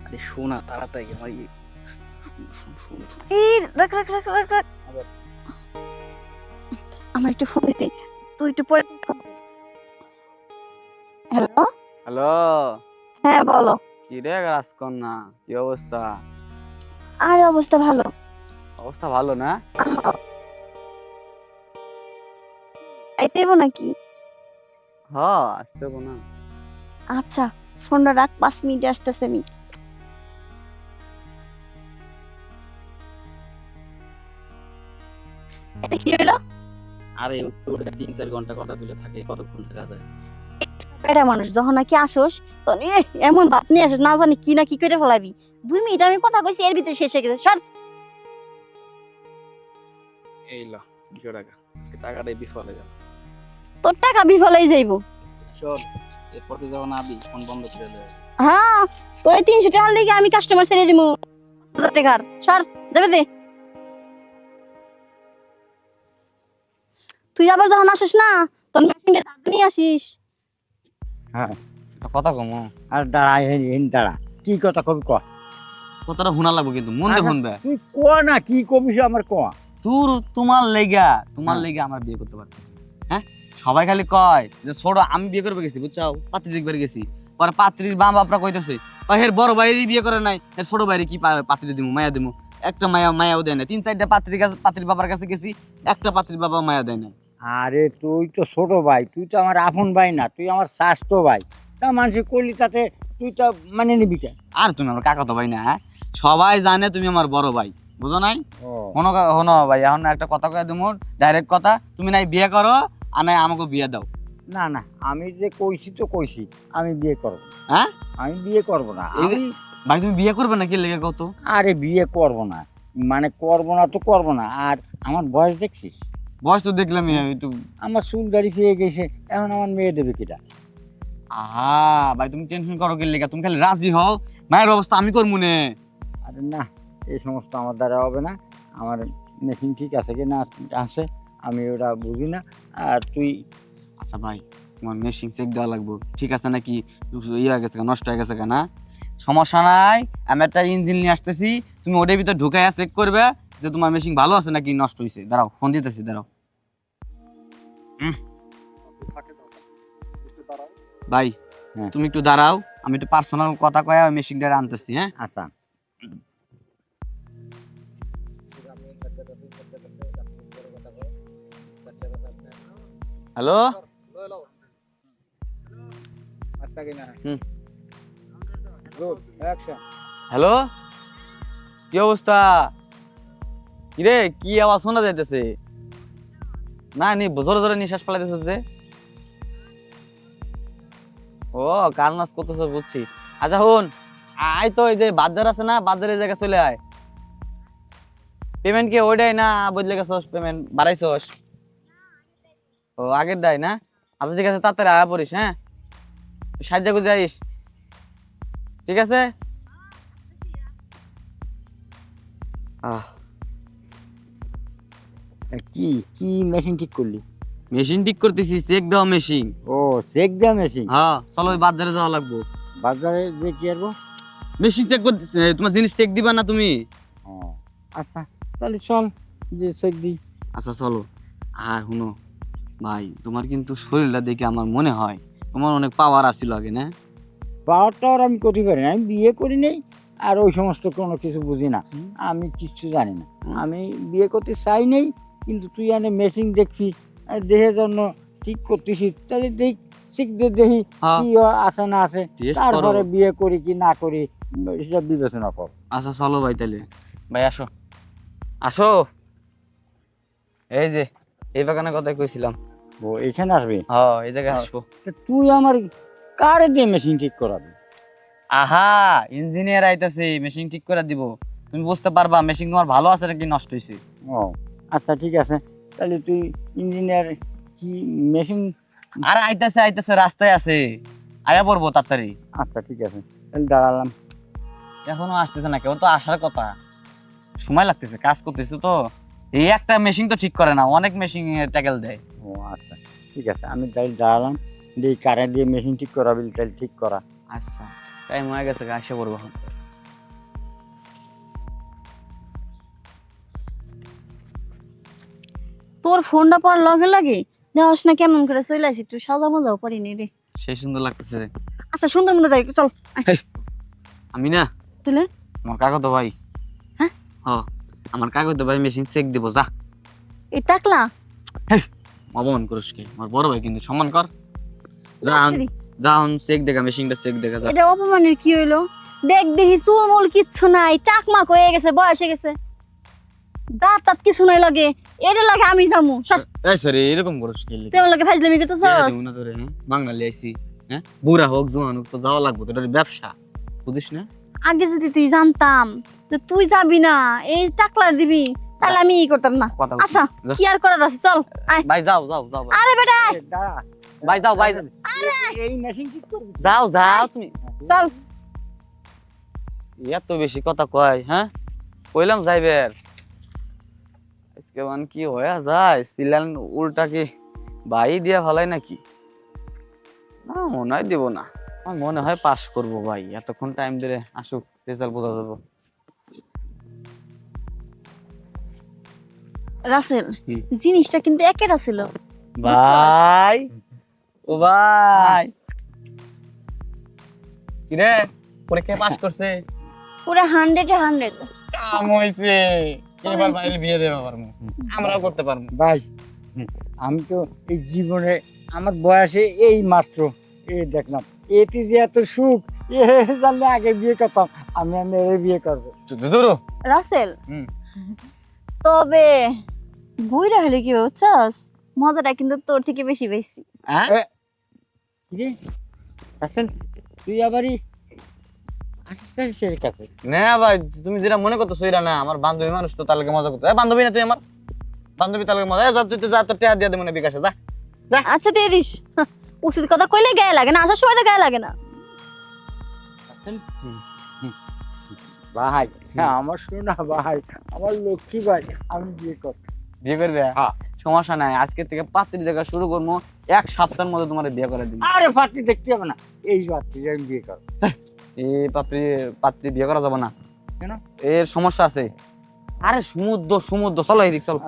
আরে শোনা তাড়াতাড়ি আমার এই রাখ রাখ রাখ রাখ রাখ। আবার আমার একটু ফোন দিতে, তুই একটু পরে। হ্যালো, হ্যালো, হ্যাঁ বলো। কি রে রাজকন্যা, কি অবস্থা? আর অবস্থা ভালো। অবস্থা ভালো না? আইতেইব নাকি? হ্যাঁ, আসতে হবো না? আচ্ছা, ফোনটা রাখ, 5 মিনিটে আসতেছে আমি। এটা কি হলো? আরে ওটা 3-4 ঘন্টা কথা বলে থাকে, কতক্ষণ থাকা যায়? বেটা মানুষ যখন নাকি আসোস তখন এমন ভাব নিয়ে আসোস, না জানি কি না কি করে ফেলাবি। 2 মিনিট আমি কথা কইছি, এর ভিতরে শেষ হয়ে গেছে। সর। এই ল 200 টাকা, আজকে টাকাটাই বিফল হয়ে গেল। তোর টাকা বিফলেই যাইবো। শোন, এরপর তুই যখন আবি ফোন বন্ধ করে দেবে। হ্যাঁ, তোর এই 300 টাকার লিগে আমি কাস্টমার ছেড়ে দিমু 1000 টাকার। সর, যাবে দে। তুই আবার যখন আসিস না তোর মেশিনটা তাড়াতাড়ি নিয়ে আসিস। হ্যাঁ, একটা কথা কমো, আর দাঁড়া দাঁড়া, কি কথা কবি ক। কথাটা শোনা লাগবে কিন্তু মন দিয়ে শুনবে। তুই ক না, কি কবিস আমার ক। তোমার হ্যাঁ। লেগা আমার বিয়ে করতে পারতেছি। হ্যাঁ, সবাই খালি কয় যে ছোট আমি বিয়ে করবে গেছি, বুঝছাও, পাত্রী দেখবার গেছি। পরে পাত্রীর মা বাপরা কইতেছে হের বড় ভাইয়েরই বিয়ে করে নাই, হের ছোট ভাইয়ের কি পাত্রী দিমু, মায়া দিমু। একটা মায়াও দেয় না। 3-4টা পাত্রীর বাবার কাছে গেছি, একটা পাত্রীর বাবা মায়া দেয় না। আরে তুই তো ছোট ভাই, তুই তো আমার আপন ভাই না, তুই আমার স্বাস্থ্য ভাই। তা মানুষের কলি তাতে তুই তো মানে নিবি কেন? আর তুমি আমার কাকা তো ভাই না, হ্যাঁ? সবাই জানে তুমি আমার বড় ভাই, বুঝো নাই? ও হনো ভাই, এখন একটা কথা কয়ে দিমু, ডাইরেক্ট কথা, তুমি নাই বিয়ে করো আর নাই আমাকে বিয়ে দাও। না না, আমি যে কইছি তো কইছি, আমি বিয়ে করব না। হ্যাঁ? আমি বিয়ে করব না। এই যে আমি ভাই তুমি বিয়ে করবে না, কি লেগে কত? আরে বিয়ে করব না, মানে করব না তো করব না। আর আমার বয়স দেখছিস, বয়স তো দেখলামই একটু। আমার চুল দাড়ি পেয়ে গেছে, এখন আমার মেয়ে দেবে কিটা? আহা ভাই, তুমি টেনশন করো কি লেগে? তুমি খালি রাজি হও, মায়ের ব্যবস্থা আমি করবো নে। আরে না, এই সমস্ত আমার দ্বারা হবে না। আমার মেশিন ঠিক আছে কি না আছে আমি ওটা বুঝি না। আর তুই আচ্ছা ভাই, তোমার মেশিন চেক দেওয়া লাগবে, ঠিক আছে নাকি ইয়ে হয়ে গেছে, নষ্ট হয়ে গেছে না? সমস্যা নাই, আমি একটা ইঞ্জিন নিয়ে আসতেছি, তুমি ওটার ভিতর ঢুকাইয়া চেক করবে যে তোমার মেশিন ভালো আছে নাকি নষ্ট হয়েছে। দাঁড়াও, ফোন দিতেছি, দাঁড়াও। ভাই, হ্যাঁ। তুমি একটু দাঁড়াও, আমি একটু পার্সোনাল কথা কয়ে ওই মেশিনটা আনতেছি। হ্যাঁ, আচ্ছা, হ্যালো। হ্যালো, কি অবস্থা? কিরে, কি আওয়াজ শোনা যাইতেছে? না নি জোরে জোরে নিঃশ্বাস ফেলাইতেছে যে। ও, কার নাচ করতেছ বুঝছি। আচ্ছা হন, আয় তো, এই যে বাজার আছে না, বাজারের জায়গা চলে আয়। পেমেন্ট কি ওইটাই না বদলে গেছস, পেমেন্ট বাড়াইছস? ও, আগের দাই না? আচ্ছা ঠিক আছে, তাড়াতাড়ি আয়া পড়িস। হ্যাঁ, সাহায্য করে যাইস, ঠিক আছে? আহ, কি কি মেশিন ঠিক করলি? মেশিন ঠিক করতেছি, চেক দাও মেশিন। ও চেক দেওয়া মেশিন। হ্যাঁ, চলো ওই বাজারে যাওয়া লাগবো। বাজারে যে কি করবো? মেশিন চেক করতেছি, তোমার জিনিস চেক দিবা না তুমি? ও আচ্ছা, তাহলে চল যে চেক দিই। আচ্ছা চলো। আর শুনো ভাই, তোমার কিন্তু শরীরটা দেখে আমার মনে হয় তোমার অনেক পাওয়ার আসছিল আগে, না? পাওয়ারটা আর আমি করতে পারি না, আমি বিয়ে করি নেই। আর ওই সমস্ত কোনো কিছু বুঝি না, আমি কিচ্ছু জানি না। আমি বিয়ে করতে চাই নেই, কিন্তু তুই এনে মেশিন দেখছি, দেহের জন্য ঠিক করতেছিস, তাহলে দেখ শিখ দেখি হ্যাঁ, কি আছে না আছে, টেস্ট করো। তারপরে বিয়ে করি কি না করি সেটা বিবেচনা কর। আচ্ছা চলো ভাই, তাহলে ভাই আসো, আসো। এই যে এই বাগানের কথাই কইছিলাম। ও এখানে আসবি? হ্যাঁ, এই জায়গায় আসবো। তা তুই আমার কারে দিয়ে মেশিন ঠিক করাবি? আহা, ইঞ্জিনিয়ার আইতাছে, মেশিন ঠিক করে দিব, তুমি বুঝতে পারবা মেশিন তোমার ভালো আছে নাকি নষ্ট হয়েছে। ও আচ্ছা ঠিক আছে, তাহলে তুই ইঞ্জিনিয়ার কি মেশিন? আর আইতাছে আইতাছে, রাস্তায় আছে, আয়া পড়বো তাড়াতাড়ি। আচ্ছা ঠিক আছে, তাহলে দাঁড়ালাম। এখনো আসতেছে না, কেউ তো আসার কথা, সময় লাগতেছে, কাজ করতেছে তো। এই একটা মেশিন তো ঠিক করে না, অনেক মেশিন ট্যাকেল দেয়। ও আচ্ছা ঠিক আছে, আমি তাহলে দাঁড়ালাম, দিয়ে কারেন্ট দিয়ে মেশিন ঠিক করাবি, তাহলে ঠিক করা। আচ্ছা, টাইম হয়ে গেছে, আসে পড়বো এখন। তোর ফোনটা পাওয়ার লগে লগে দেওয়াস না কেমন করে চলে আসি, একটু সাজা মজাও পারিনি রে। সেই সুন্দর লাগতেছে। আচ্ছা সুন্দর মতো যাই, চল। আমি না, তুলে আমার কাকা তো ভাই। হ্যাঁ? আমার কাকা তো ভাই মেশিন চেক দিব যা। এই টাকলা অপমান করিস কি? আমার বড় ভাই কিন্তু সম্মান কর। যা যা চেক দেখা, মেশিনটা চেক দেখা যা। এটা অপমানের কি হইলো? দেখ দেখি চুলমুল কিচ্ছু নাই, টাকমাক হয়ে গেছে, বয়স হয়ে গেছে, দাঁত টাত কিছু নাই লাগে, এটা লাগে আমি যামু। সর, এই সরি, এরকম করিস কি? তুই আমার লাগে ফাজলামি করতেছস। দেবো না তোরে, হ্যাঁ? বাঙালি আইছি, হ্যাঁ? বুড়া হোক জোয়ান হোক তো যাওয়া লাগবে, তোর ব্যবসা বুঝিস না? আগে যদি তুই জানতাম যে তুই যাবি না, এই টাকলার দিবি, তাহলে আমি ই করতাম না। কথা আচ্ছা কি আর করার আছে, চল আয়। ভাই যাও যাও যাও ভাই। আরে বেটা আয়। দাঁড়া, ভাই যাও ভাই এই মেশিন ঠিক করবি? যাও যাও তুমি। চল। এত বেশি কথা কয়, হ্যাঁ? কইলাম যাইবের, আজকে মান কি হয়ে যায়, সিলান উল্টা কি ভাই দিয়া ফেলাই নাকি? না মনে হয় দিব না, আমার মনে হয় পাস করবো ভাই, এতক্ষণ টাইম ধরে আসুক রেজাল্ট বোঝা যাবো। রাসেল হুম। জিনিসটা কিন্তু একেটা ছিল। ভাই ও ভাই, কিরে পরীক্ষায় পাস করছে? পুরো 100-এ 100। কাম হইছে, এবার বাইরে বিয়ে দেবে পারবো, আমরাও করতে পারবো। ভাই আমি তো এই জীবনে আমার বয়সে এই মাত্র দেখলাম, এতে যে এত সুখ, জানলে আগে বিয়ে করতাম। আমি এর বিয়ে করবো। ধরো রাসেল হুম। তবে বুইরা হলে কি বুঝছস, মজাটা কিন্তু তোর থেকে বেশি পাইছি। হ্যাঁ কিরে রাসেল, তুই আবারই আসিস কাছে? না ভাই, তুমি যেটা মনে করতেছো এটা না, আমার বান্ধবী মানুষ তো, তাহলে মজা করতে বান্ধবী না তুই আমার বান্ধবী, তাহলে মজা। যা তুই যা, তোর টেহা দিয়ে দে মনে বিকাশে যা। আচ্ছা দিয়ে দিস। উচিত কথা কইলে গায়ে লাগে না, আসার সময় তো গায়ে লাগে না। ভাই আমার শোনা ভাই, আমার লক্ষ্মী ভাই, আমি বিয়ে করব। বিয়ে করবে? হ্যাঁ। সমস্যা নাই, আজকে থেকে পাত্রী দেখা শুরু করবো, 1 সপ্তাহের মধ্যে তোমার বিয়ে করে দিবি। আরে পাত্রী দেখতে হবে না, এই পাত্রী আমি বিয়ে করব। এই পাত্রী বিয়ে করা যাবে না। কেন? এর সমস্যা আছে। আরে সমুদ্র সমুদ্র, চলো এদিক চলো।